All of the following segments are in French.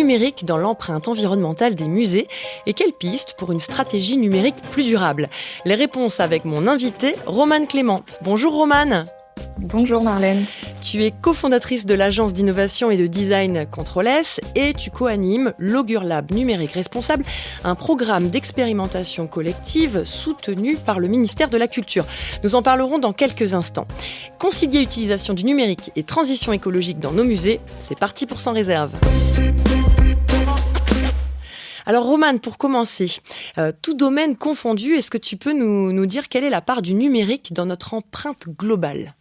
numérique dans l'empreinte environnementale des musées et quelles pistes pour une stratégie numérique plus durable? Les réponses avec mon invité, Romane Clément. Bonjour Romane. Bonjour Marlène. Tu es cofondatrice de l'agence d'innovation et de design Control-S et tu co-animes l'Augure Lab numérique responsable, un programme d'expérimentation collective soutenu par le ministère de la Culture. Nous en parlerons dans quelques instants. Concilier utilisation du numérique et transition écologique dans nos musées, c'est parti pour Sans Réserve. Alors Romane, pour commencer, tout domaine confondu, est-ce que tu peux nous dire quelle est la part du numérique dans notre empreinte globale ?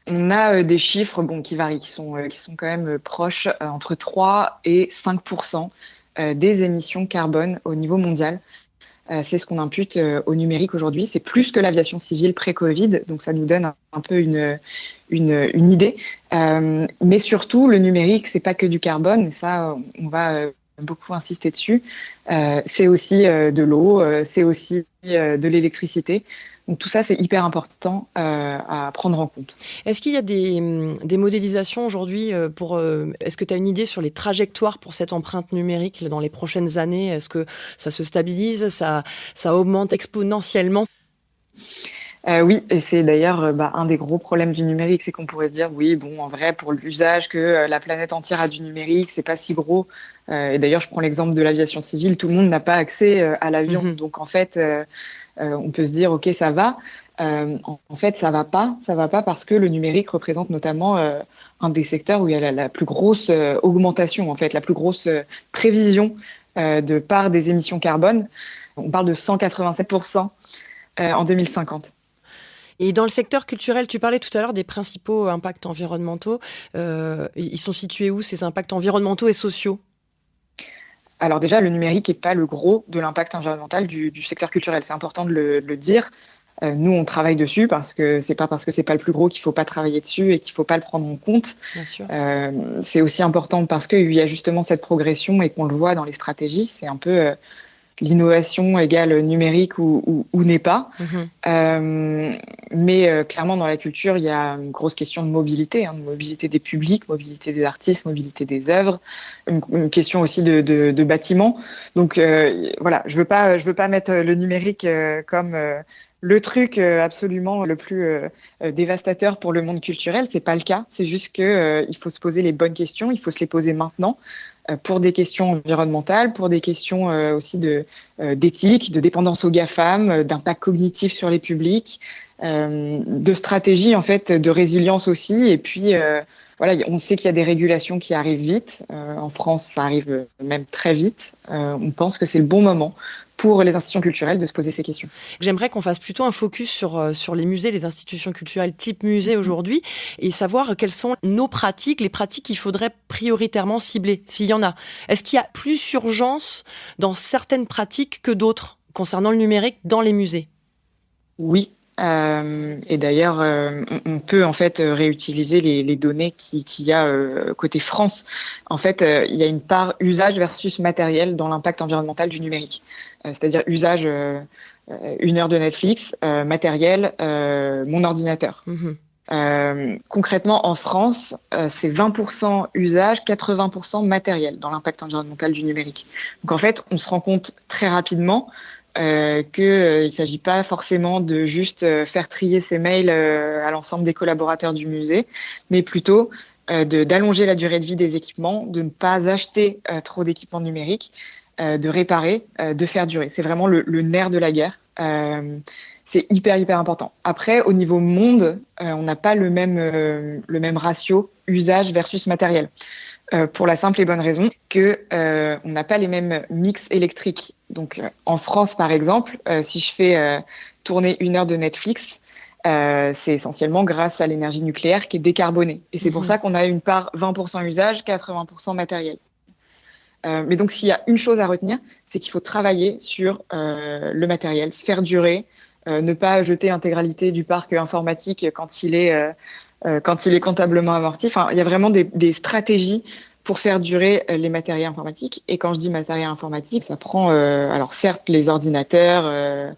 On a des chiffres qui varient, qui sont quand même proches, entre 3 et 5% des émissions carbone au niveau mondial. C'est ce qu'on impute au numérique aujourd'hui. C'est plus que l'aviation civile pré-Covid, donc ça nous donne un peu une idée. Mais surtout, le numérique, c'est pas que du carbone, et ça, on va beaucoup insister dessus. C'est aussi de l'eau, c'est aussi de l'électricité. Donc tout ça, c'est hyper important à prendre en compte. Est-ce qu'il y a des modélisations aujourd'hui est-ce que tu as une idée sur les trajectoires pour cette empreinte numérique dans les prochaines années ? Est-ce que ça se stabilise, ça augmente exponentiellement ? Oui, et c'est d'ailleurs un des gros problèmes du numérique, c'est qu'on pourrait se dire, oui, en vrai, pour l'usage que la planète entière a du numérique, c'est pas si gros. Et d'ailleurs, je prends l'exemple de l'aviation civile, tout le monde n'a pas accès à l'avion. Donc en fait, on peut se dire, ok, ça va. En fait, ça va pas parce que le numérique représente notamment un des secteurs où il y a la plus grosse augmentation, en fait, la plus grosse prévision de part des émissions carbone. On parle de 187% en 2050. Et dans le secteur culturel, tu parlais tout à l'heure des principaux impacts environnementaux. Ils sont situés où, ces impacts environnementaux et sociaux ? Alors déjà, le numérique n'est pas le gros de l'impact environnemental du secteur culturel. C'est important de le dire. Nous, on travaille dessus parce que c'est pas le plus gros qu'il faut pas travailler dessus et qu'il faut pas le prendre en compte. Bien sûr. C'est aussi important parce qu'il y a justement cette progression et qu'on le voit dans les stratégies. C'est un peu l'innovation égale numérique ou n'est pas. Mais clairement, dans la culture, il y a une grosse question de mobilité, de mobilité des publics, mobilité des artistes, mobilité des œuvres, une question aussi de bâtiments. Donc voilà, je veux pas mettre le numérique comme le truc absolument le plus dévastateur pour le monde culturel. C'est pas le cas. C'est juste que il faut se poser les bonnes questions. Il faut se les poser maintenant pour des questions environnementales, pour des questions aussi d'éthique, de dépendance aux GAFAM, d'impact cognitif sur les publics, de stratégie en fait, de résilience aussi. Et puis voilà, on sait qu'il y a des régulations qui arrivent vite. En France, ça arrive même très vite. On pense que c'est le bon moment pour les institutions culturelles de se poser ces questions. J'aimerais qu'on fasse plutôt un focus sur les musées, les institutions culturelles type musée aujourd'hui, et savoir quelles sont nos pratiques, les pratiques qu'il faudrait prioritairement cibler, s'il y en a. Est-ce qu'il y a plus urgence dans certaines pratiques que d'autres concernant le numérique dans les musées ? Oui. Et d'ailleurs, on peut en fait réutiliser les données qu'il y a côté France. En fait, il y a une part usage versus matériel dans l'impact environnemental du numérique. C'est-à-dire usage, 1 heure de Netflix, matériel, mon ordinateur. Concrètement, en France, c'est 20% usage, 80% matériel dans l'impact environnemental du numérique. Donc en fait, on se rend compte très rapidement qu'il ne s'agit pas forcément de juste faire trier ses mails à l'ensemble des collaborateurs du musée, mais plutôt d'allonger la durée de vie des équipements, de ne pas acheter trop d'équipements numériques, de réparer, de faire durer. C'est vraiment le nerf de la guerre. C'est hyper important. Après, au niveau monde, on n'a pas le même ratio usage versus matériel. Pour la simple et bonne raison que on n'a pas les mêmes mix électriques. Donc en France, par exemple, si je fais tourner 1 heure de Netflix, c'est essentiellement grâce à l'énergie nucléaire qui est décarbonée. Et c'est pour ça qu'on a une part 20% usage, 80% matériel. Mais donc s'il y a une chose à retenir, c'est qu'il faut travailler sur le matériel, faire durer, ne pas jeter l'intégralité du parc informatique quand il est comptablement amorti. Enfin, il y a vraiment des stratégies pour faire durer les matériels informatiques. Et quand je dis matériel informatique, ça prend, alors certes, les ordinateurs,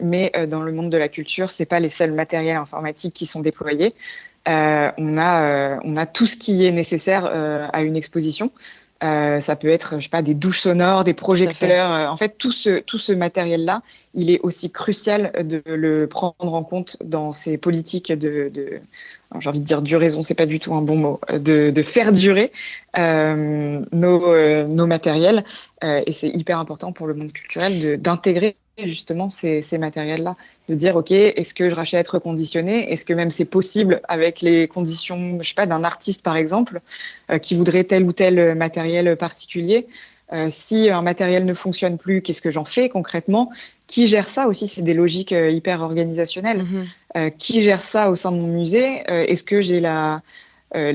mais dans le monde de la culture, c'est pas les seuls matériels informatiques qui sont déployés. On a tout ce qui est nécessaire à une exposition. Ça peut être, je sais pas, des douches sonores, des projecteurs. En fait, tout ce matériel-là, il est aussi crucial de le prendre en compte dans ces politiques alors, j'ai envie de dire duraison, c'est pas du tout un bon mot, de faire durer nos matériels. Et c'est hyper important pour le monde culturel d'intégrer justement ces matériels-là, de dire, OK, est-ce que je rachète reconditionné? Est-ce que même c'est possible avec les conditions, je sais pas, d'un artiste, par exemple, qui voudrait tel ou tel matériel particulier? Si un matériel ne fonctionne plus, qu'est-ce que j'en fais concrètement? Qui gère ça aussi? C'est des logiques hyper organisationnelles. Qui gère ça au sein de mon musée? Est-ce que j'ai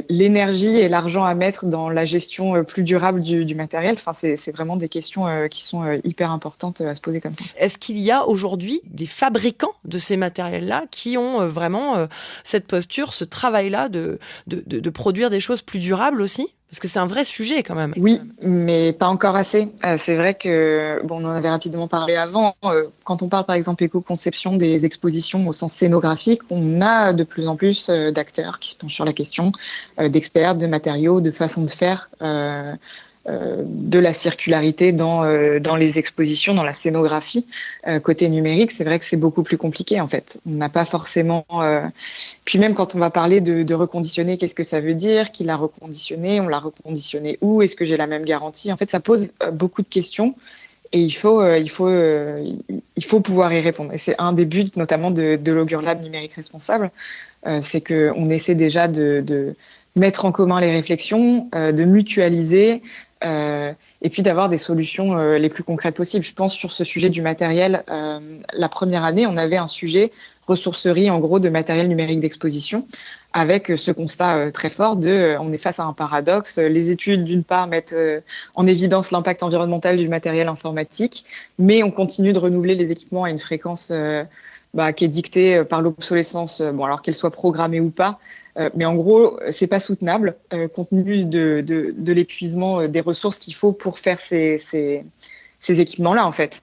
l'énergie et l'argent à mettre dans la gestion plus durable du matériel? Enfin, c'est vraiment des questions qui sont hyper importantes à se poser comme ça. Est-ce qu'il y a aujourd'hui des fabricants de ces matériels-là qui ont vraiment cette posture, ce travail-là de produire des choses plus durables aussi? Parce que c'est un vrai sujet quand même. Oui, mais pas encore assez. C'est vrai que, bon, on en avait rapidement parlé avant. Quand on parle par exemple éco-conception des expositions au sens scénographique, on a de plus en plus d'acteurs qui se penchent sur la question, d'experts, de matériaux, de façons de faire, de la circularité dans les expositions, dans la scénographie. Côté numérique, c'est vrai que c'est beaucoup plus compliqué en fait. On n'a pas forcément... Puis même quand on va parler de reconditionner, qu'est-ce que ça veut dire? Qui l'a reconditionné? On l'a reconditionné où? Est-ce que j'ai la même garantie? En fait, ça pose beaucoup de questions et il faut pouvoir y répondre. Et c'est un des buts notamment de l'Augure Lab numérique responsable, c'est qu'on essaie déjà de mettre en commun les réflexions, de mutualiser, et puis d'avoir des solutions les plus concrètes possibles. Je pense sur ce sujet du matériel, la première année, on avait un sujet ressourcerie en gros de matériel numérique d'exposition, avec ce constat très fort on est face à un paradoxe. Les études d'une part mettent en évidence l'impact environnemental du matériel informatique, mais on continue de renouveler les équipements à une fréquence qui est dictée par l'obsolescence, alors qu'elle soit programmée ou pas. Mais en gros, c'est pas soutenable compte tenu de l'épuisement des ressources qu'il faut pour faire ces équipements-là, en fait.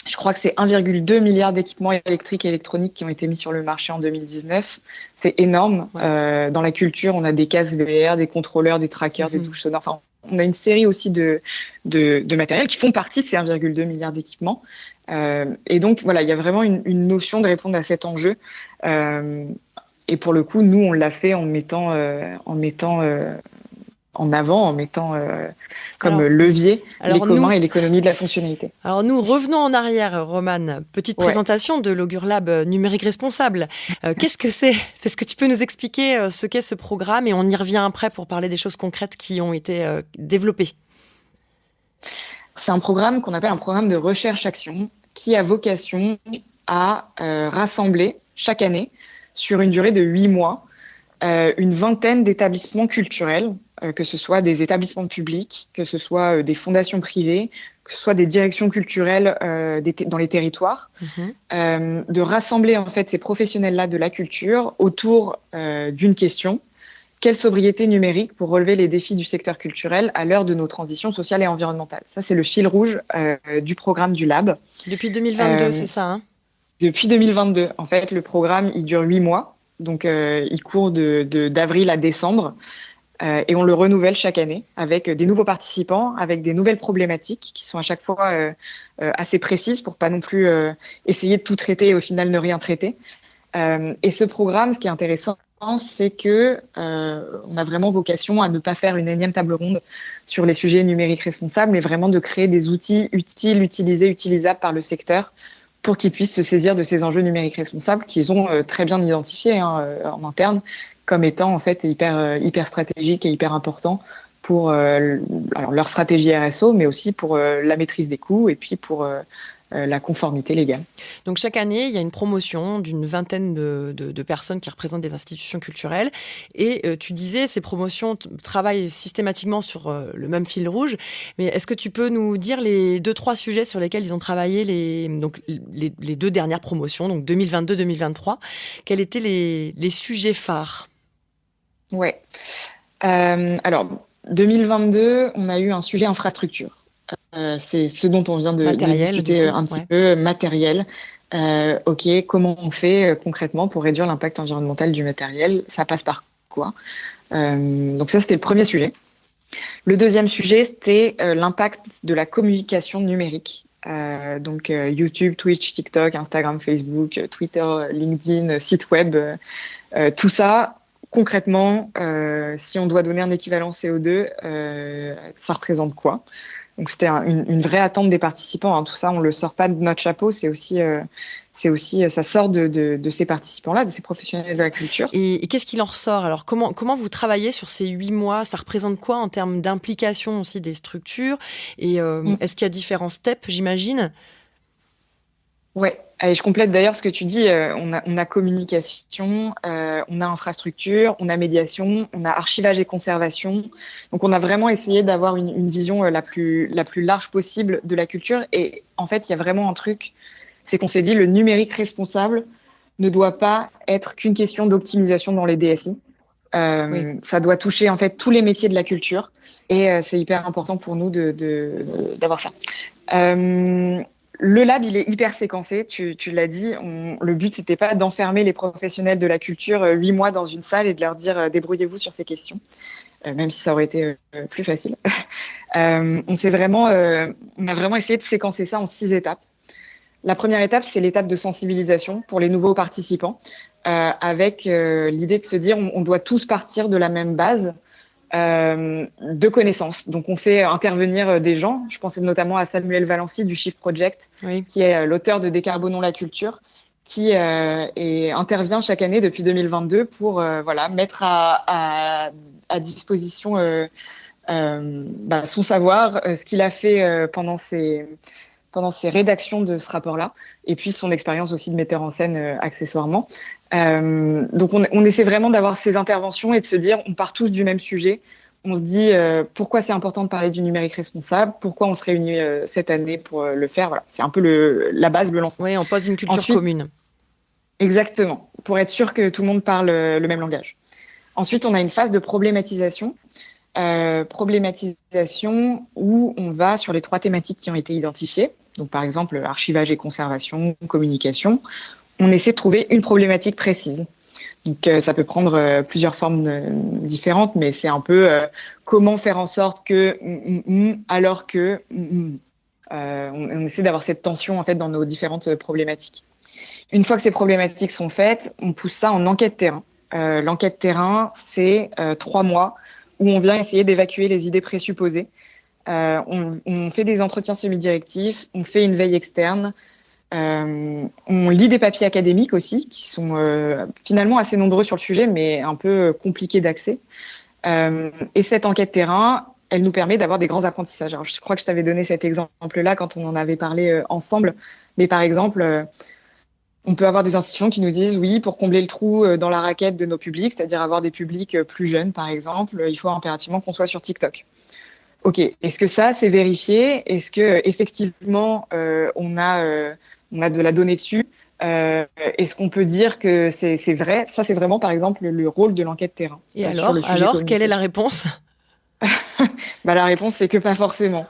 Je crois que c'est 1,2 milliard d'équipements électriques et électroniques qui ont été mis sur le marché en 2019. C'est énorme. Ouais. Dans la culture, on a des casques VR, des contrôleurs, des trackers, des douches sonores. Enfin, on a une série aussi de matériels qui font partie de ces 1,2 milliard d'équipements. Et donc, voilà, il y a vraiment une notion de répondre à cet enjeu. Et pour le coup, nous, on l'a fait en mettant en avant, en mettant comme levier les communs et l'économie de la fonctionnalité. Alors nous, revenons en arrière, Romane. Petite présentation de l'Augure Lab numérique responsable. Qu'est-ce que c'est? Est-ce que tu peux nous expliquer ce qu'est ce programme? Et on y revient après pour parler des choses concrètes qui ont été développées. C'est un programme qu'on appelle un programme de recherche-action qui a vocation à rassembler chaque année, sur une durée de 8 mois, une vingtaine d'établissements culturels, que ce soit des établissements publics, que ce soit des fondations privées, que ce soit des directions culturelles dans les territoires, de rassembler en fait ces professionnels-là de la culture autour d'une question: quelle sobriété numérique pour relever les défis du secteur culturel à l'heure de nos transitions sociales et environnementales? Ça, c'est le fil rouge du programme du Lab. Depuis 2022, c'est ça, hein? Depuis 2022. En fait, le programme, il dure 8 mois. Donc, il court d'avril à décembre. Et on le renouvelle chaque année avec des nouveaux participants, avec des nouvelles problématiques qui sont à chaque fois assez précises pour pas non plus essayer de tout traiter et au final ne rien traiter. Et ce programme, ce qui est intéressant, c'est que on a vraiment vocation à ne pas faire une énième table ronde sur les sujets numériques responsables, mais vraiment de créer des outils utiles, utilisés, utilisables par le secteur pour qu'ils puissent se saisir de ces enjeux numériques responsables qu'ils ont très bien identifiés en interne comme étant en fait hyper stratégiques et hyper importants pour leur stratégie RSO, mais aussi pour la maîtrise des coûts et puis pour la conformité légale. Donc chaque année, il y a une promotion d'une vingtaine de personnes qui représentent des institutions culturelles. Et tu disais, ces promotions travaillent systématiquement sur le même fil rouge. Mais est-ce que tu peux nous dire les 2-3 sujets sur lesquels ils ont travaillé les 2 dernières promotions, donc 2022-2023? Quels étaient les sujets phares? Ouais. Alors, 2022, on a eu un sujet infrastructure. C'est ce dont on vient de discuter un petit peu, matériel. OK, comment on fait concrètement pour réduire l'impact environnemental du matériel? Ça passe par quoi? Donc ça, c'était le premier sujet. Le deuxième sujet, c'était l'impact de la communication numérique. YouTube, Twitch, TikTok, Instagram, Facebook, Twitter, LinkedIn, site web, tout ça, concrètement, si on doit donner un équivalent CO2, ça représente quoi? Donc c'était une vraie attente des participants, hein. Tout ça, on le sort pas de notre chapeau, ça sort de ces participants-là, de ces professionnels de la culture. Et qu'est-ce qu'il en ressort? Alors, comment vous travaillez sur ces 8 mois? Ça représente quoi en termes d'implication aussi des structures? Et est-ce qu'il y a différents steps, j'imagine? Ouais, et je complète d'ailleurs ce que tu dis. On a communication, on a infrastructure, on a médiation, on a archivage et conservation. Donc, on a vraiment essayé d'avoir une vision la plus large possible de la culture. Et en fait, il y a vraiment un truc, c'est qu'on s'est dit le numérique responsable ne doit pas être qu'une question d'optimisation dans les DSI. Oui. Ça doit toucher en fait tous les métiers de la culture. Et c'est hyper important pour nous d'avoir ça. Le lab, il est hyper séquencé, tu l'as dit. Le but, c'était pas d'enfermer les professionnels de la culture 8 mois dans une salle et de leur dire débrouillez-vous sur ces questions, même si ça aurait été plus facile. On a vraiment essayé de séquencer ça en 6 étapes. La première étape, c'est l'étape de sensibilisation pour les nouveaux participants, avec l'idée de se dire on doit tous partir de la même base de connaissances. Donc, on fait intervenir des gens. Je pensais notamment à Samuel Valency du Shift Project, Oui. qui est l'auteur de Décarbonons la culture, qui intervient chaque année depuis 2022 pour mettre à disposition son savoir, ce qu'il a fait pendant ses rédactions de ce rapport-là, et puis son expérience aussi de metteur en scène accessoirement. Donc on essaie vraiment d'avoir ces interventions et de se dire on part tous du même sujet. On se dit pourquoi c'est important de parler du numérique responsable, pourquoi on se réunit cette année pour le faire. Voilà, c'est un peu la base, le lancement. Oui, on pose une culture commune. Exactement, pour être sûr que tout le monde parle le même langage. Ensuite, on a une phase de problématisation. Problématisation où on va sur les 3 thématiques qui ont été identifiées. Donc, par exemple, archivage et conservation, communication. On essaie de trouver une problématique précise. Donc, ça peut prendre plusieurs formes différentes, mais c'est un peu comment faire en sorte que alors que on essaie d'avoir cette tension en fait dans nos différentes problématiques. Une fois que ces problématiques sont faites, on pousse ça en enquête terrain. L'enquête terrain, c'est 3 mois où on vient essayer d'évacuer les idées présupposées. On fait des entretiens semi-directifs, on fait une veille externe, on lit des papiers académiques aussi, qui sont finalement assez nombreux sur le sujet, mais un peu compliqués d'accès. Et cette enquête terrain, elle nous permet d'avoir des grands apprentissages. Alors, je crois que je t'avais donné cet exemple-là quand on en avait parlé ensemble, mais par exemple... on peut avoir des institutions qui nous disent oui, pour combler le trou dans la raquette de nos publics, c'est-à-dire avoir des publics plus jeunes, par exemple, il faut impérativement qu'on soit sur TikTok. Ok, est-ce que ça, c'est vérifié? Est-ce que effectivement, on a de la donnée dessus? Est-ce qu'on peut dire que c'est vrai? Ça, c'est vraiment, par exemple, le rôle de l'enquête terrain. Et alors, quelle est la réponse? La réponse, c'est que pas forcément.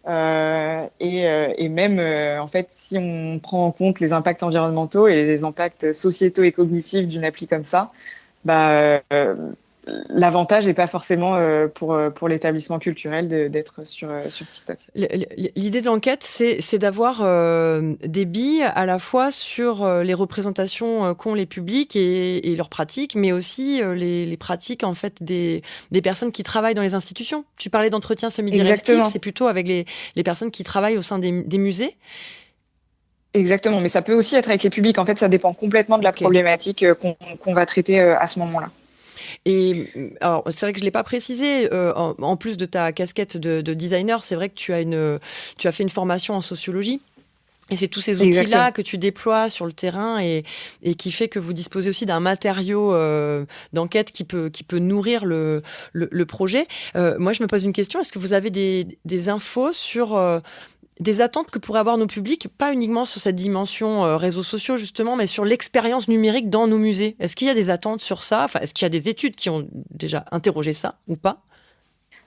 Et même, en fait, si on prend en compte les impacts environnementaux et les impacts sociétaux et cognitifs d'une appli comme ça, l'avantage n'est pas forcément pour l'établissement culturel d'être sur TikTok. L'idée de l'enquête, c'est d'avoir des billes à la fois sur les représentations qu'ont les publics et leurs pratiques, mais aussi les pratiques en fait des personnes qui travaillent dans les institutions. Tu parlais d'entretien semi-directif, c'est plutôt avec les personnes qui travaillent au sein des musées. Exactement, mais ça peut aussi être avec les publics. En fait, ça dépend complètement de la problématique qu'on va traiter à ce moment-là. Et alors, c'est vrai que je l'ai pas précisé. En plus de ta casquette de designer, c'est vrai que tu as fait une formation en sociologie. Et c'est tous ces outils-là que tu déploies sur le terrain et qui fait que vous disposez aussi d'un matériau d'enquête qui peut nourrir le projet. Moi, je me pose une question. Est-ce que vous avez des infos sur des attentes que pourraient avoir nos publics, pas uniquement sur cette dimension réseaux sociaux justement, mais sur l'expérience numérique dans nos musées? Est-ce qu'il y a des attentes sur ça? Enfin, est-ce qu'il y a des études qui ont déjà interrogé ça ou pas?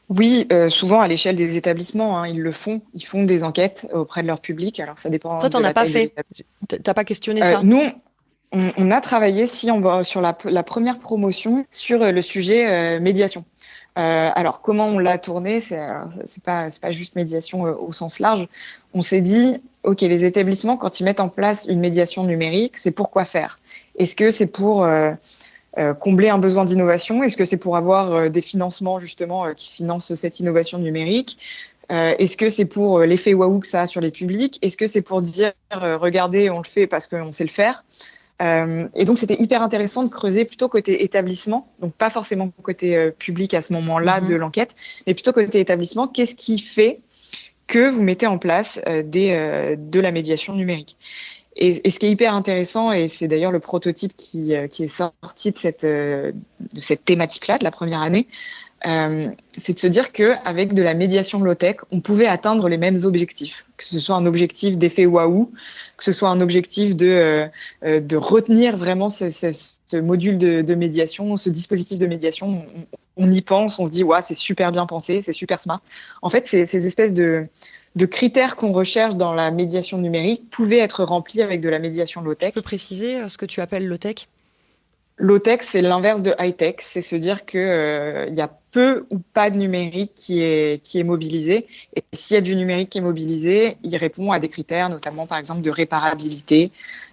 Oui, souvent à l'échelle des établissements, hein, ils le font. Ils font des enquêtes auprès de leur public. Alors ça dépend. Toi, t'en as pas fait? T'as pas questionné ça? Nous, on a travaillé sur la première promotion sur le sujet médiation. Alors, comment on l'a tourné? C'est pas juste médiation au sens large. On s'est dit, OK, les établissements, quand ils mettent en place une médiation numérique, c'est pour quoi faire? Est-ce que c'est pour combler un besoin d'innovation? Est-ce que c'est pour avoir des financements, justement, qui financent cette innovation numérique? Est-ce que c'est pour l'effet waouh que ça a sur les publics? Est-ce que c'est pour dire, regardez, on le fait parce qu'on sait le faire? Et donc, c'était hyper intéressant de creuser plutôt côté établissement, donc pas forcément côté public à ce moment-là de l'enquête, mais plutôt côté établissement. Qu'est-ce qui fait que vous mettez en place de la médiation numérique? Et ce qui est hyper intéressant, et c'est d'ailleurs le prototype qui est sorti de cette thématique-là, de la première année, c'est de se dire qu'avec de la médiation low-tech, on pouvait atteindre les mêmes objectifs, que ce soit un objectif d'effet waouh, que ce soit un objectif de retenir vraiment ce module de médiation, ce dispositif de médiation. On y pense, on se dit, ouais, c'est super bien pensé, c'est super smart. En fait, ces espèces de critères qu'on recherche dans la médiation numérique pouvaient être remplis avec de la médiation low-tech. Tu peux préciser ce que tu appelles low-tech? Low-tech, c'est l'inverse de high-tech, c'est se dire que y a peu ou pas de numérique qui est mobilisé. Et s'il y a du numérique qui est mobilisé, il répond à des critères, notamment par exemple de réparabilité,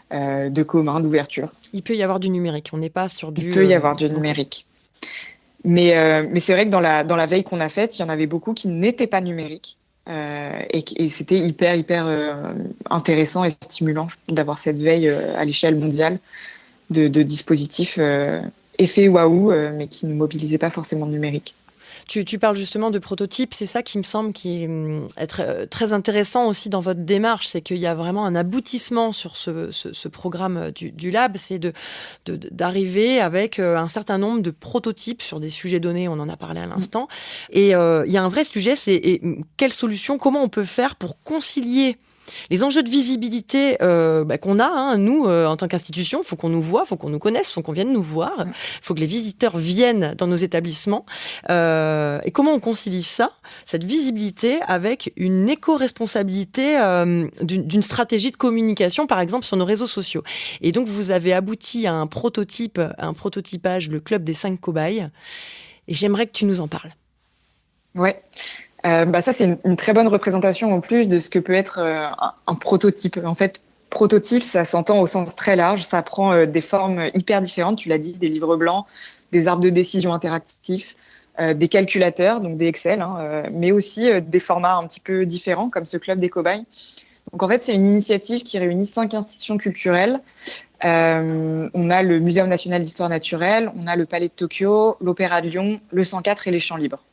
de commun, d'ouverture. Il peut y avoir du numérique, on n'est pas sur du... Il peut y avoir du numérique. Mais c'est vrai que dans la veille qu'on a faite, il y en avait beaucoup qui n'étaient pas numériques. Et c'était hyper intéressant et stimulant d'avoir cette veille à l'échelle mondiale de dispositifs effet waouh, mais qui ne mobilisaient pas forcément de numérique. Tu parles justement de prototypes, c'est ça qui me semble qui est très intéressant aussi dans votre démarche, c'est qu'il y a vraiment un aboutissement sur ce programme du Lab, c'est d'arriver avec un certain nombre de prototypes sur des sujets donnés, on en a parlé à l'instant. Et il y a un vrai sujet, c'est quelle solution, comment on peut faire pour concilier les enjeux de visibilité qu'on a, nous, en tant qu'institution. Il faut qu'on nous voit, il faut qu'on nous connaisse, il faut qu'on vienne nous voir, il faut que les visiteurs viennent dans nos établissements. Et comment on concilie ça, cette visibilité, avec une éco-responsabilité d'une stratégie de communication, par exemple, sur nos réseaux sociaux. Et donc, vous avez abouti à un prototypage, le Club des 5 cobayes. Et j'aimerais que tu nous en parles. Ouais. Ça, c'est une très bonne représentation en plus de ce que peut être un prototype. En fait, prototype, ça s'entend au sens très large. Ça prend des formes hyper différentes. Tu l'as dit, des livres blancs, des arbres de décision interactifs, des calculateurs, donc des Excel, mais aussi des formats un petit peu différents, comme ce Club des cobayes. Donc, en fait, c'est une initiative qui réunit 5 institutions culturelles. On a le Muséum national d'histoire naturelle, on a le Palais de Tokyo, l'Opéra de Lyon, le 104 et les Champs libres.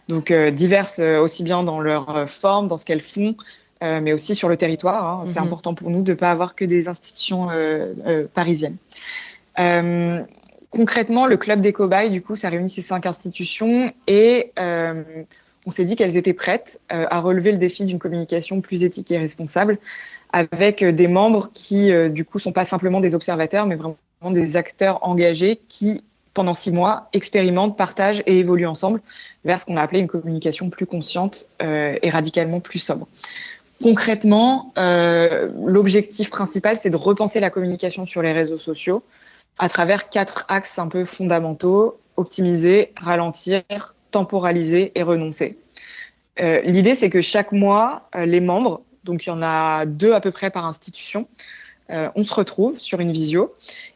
Donc diverses aussi bien dans leur forme, dans ce qu'elles font, mais aussi sur le territoire. C'est important pour nous de ne pas avoir que des institutions parisiennes. Concrètement, le Club des cobayes, du coup, ça réunit ces 5 institutions et on s'est dit qu'elles étaient prêtes à relever le défi d'une communication plus éthique et responsable avec des membres qui, du coup, sont pas simplement des observateurs, mais vraiment des acteurs engagés qui pendant 6 mois, expérimentent, partagent et évoluent ensemble vers ce qu'on a appelé une communication plus consciente et radicalement plus sobre. Concrètement, l'objectif principal, c'est de repenser la communication sur les réseaux sociaux à travers 4 axes un peu fondamentaux: optimiser, ralentir, temporaliser et renoncer. L'idée, c'est que chaque mois, les membres, donc il y en a 2 à peu près par institution, on se retrouve sur une visio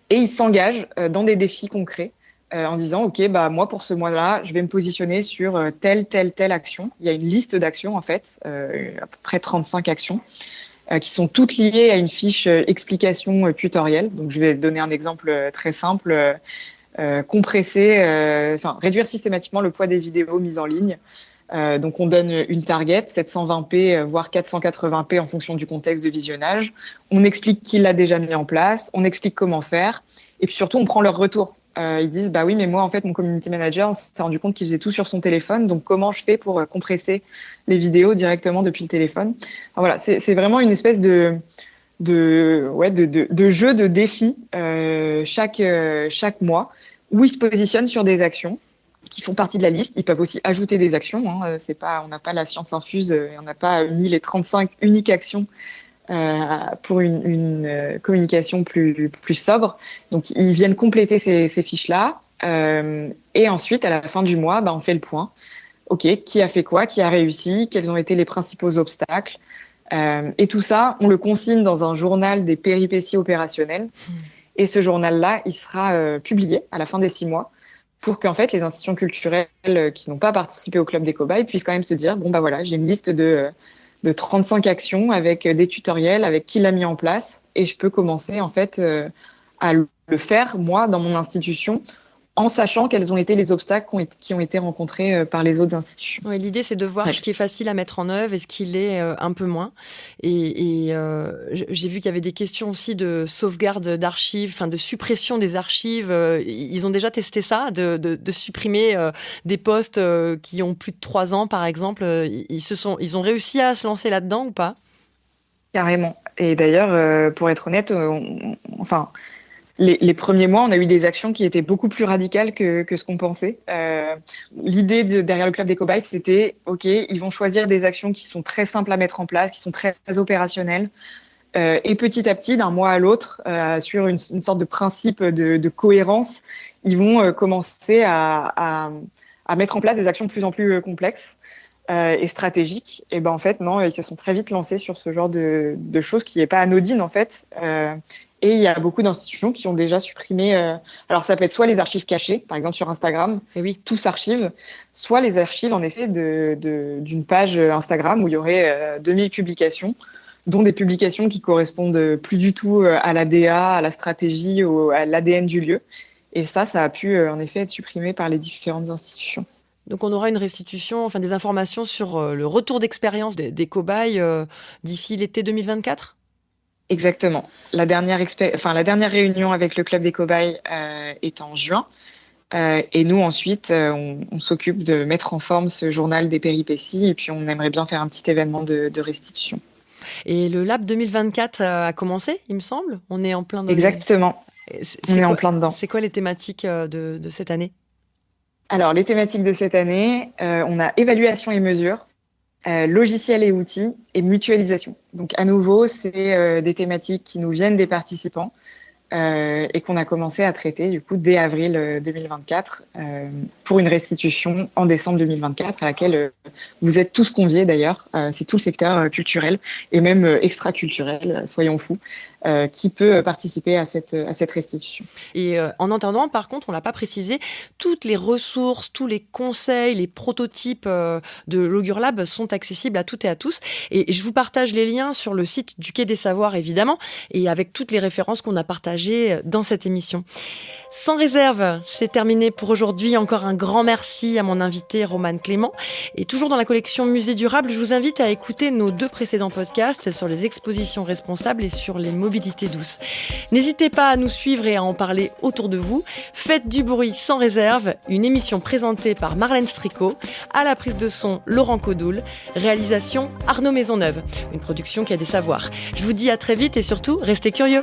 et ils s'engagent dans des défis concrets. En disant, OK, moi, pour ce mois-là, je vais me positionner sur telle action. Il y a une liste d'actions, en fait, à peu près 35 actions, qui sont toutes liées à une fiche explication tutoriel. Donc, je vais donner un exemple très simple. Réduire systématiquement le poids des vidéos mises en ligne. Donc, on donne une target, 720p, voire 480p en fonction du contexte de visionnage. On explique qui l'a déjà mis en place, on explique comment faire. Et puis surtout, on prend leur retour. Ils disent, oui, mais moi, en fait, mon community manager, on s'est rendu compte qu'il faisait tout sur son téléphone. Donc, comment je fais pour compresser les vidéos directement depuis le téléphone? Enfin, voilà, c'est vraiment une espèce de jeu, de défi chaque mois où ils se positionnent sur des actions qui font partie de la liste. Ils peuvent aussi ajouter des actions. On n'a pas la science infuse, on n'a pas mis les 35 uniques actions pour une communication plus sobre. Donc, ils viennent compléter ces fiches-là. Et ensuite, à la fin du mois, on fait le point. OK, qui a fait quoi, qui a réussi, quels ont été les principaux obstacles. Et tout ça, on le consigne dans un journal des péripéties opérationnelles. Et ce journal-là, il sera publié à la fin des 6 mois pour qu'en fait, les institutions culturelles qui n'ont pas participé au Club des Cobayes puissent quand même se dire, voilà, j'ai une liste de 35 actions avec des tutoriels, avec qui l'a mis en place. Et je peux commencer en fait à le faire, moi, dans mon institution, en sachant quels ont été les obstacles qui ont été rencontrés par les autres institutions. Ouais, l'idée, c'est de voir ce qui est facile à mettre en œuvre et ce qui l'est un peu moins. Et j'ai vu qu'il y avait des questions aussi de sauvegarde d'archives, enfin de suppression des archives. Ils ont déjà testé ça, de supprimer des postes qui ont plus de 3 ans, par exemple. Ils ont réussi à se lancer là-dedans ou pas ? Carrément. Et d'ailleurs, pour être honnête, les premiers mois, on a eu des actions qui étaient beaucoup plus radicales que ce qu'on pensait. L'idée derrière le Club des Cobayes, c'était, OK, ils vont choisir des actions qui sont très simples à mettre en place, qui sont très opérationnelles. Et petit à petit, d'un mois à l'autre, sur une sorte de principe de cohérence, ils vont commencer à mettre en place des actions de plus en plus complexes et stratégiques. Et en fait, non, ils se sont très vite lancés sur ce genre de choses qui n'est pas anodine, en fait. Et il y a beaucoup d'institutions qui ont déjà supprimé. Alors, ça peut être soit les archives cachées, par exemple sur Instagram, tout s'archive, soit les archives, en effet, d'une page Instagram où il y aurait 2000 publications, dont des publications qui correspondent plus du tout à la DA, à la stratégie, à l'ADN du lieu. Et ça a pu, en effet, être supprimé par les différentes institutions. Donc, on aura une restitution, enfin des informations sur le retour d'expérience des cobayes d'ici l'été 2024 ? Exactement. La dernière réunion avec le Club des Cobayes est en juin. Et nous, ensuite, on s'occupe de mettre en forme ce journal des péripéties. Et puis, on aimerait bien faire un petit événement de restitution. Et le Lab 2024 a commencé, il me semble. On est en plein dedans. Exactement. On est en plein dedans. C'est quoi les thématiques de cette année ? Alors, les thématiques de cette année, on a évaluation et mesure, logiciels et outils et mutualisation. Donc, à nouveau, c'est des thématiques qui nous viennent des participants et qu'on a commencé à traiter du coup dès avril 2024 pour une restitution en décembre 2024 à laquelle vous êtes tous conviés d'ailleurs. C'est tout le secteur culturel et même extra-culturel, soyons fous, qui peut participer à cette restitution. Et en entendant, par contre, on l'a pas précisé, toutes les ressources, tous les conseils, les prototypes de l'Augure Lab sont accessibles à toutes et à tous. Et je vous partage les liens sur le site du Quai des Savoirs, évidemment, et avec toutes les références qu'on a partagées dans cette émission. Sans réserve, c'est terminé pour aujourd'hui. Encore un grand merci à mon invité Romane Clément. Et toujours dans la collection Musée Durable, je vous invite à écouter nos 2 précédents podcasts sur les expositions responsables et sur les mobilités douces. N'hésitez pas à nous suivre et à en parler autour de vous. Faites du bruit sans réserve, une émission présentée par Marlène Stricot, à la prise de son Laurent Codoul, réalisation Arnaud Maisonneuve, une production Quai des Savoirs. Je vous dis à très vite et surtout, restez curieux.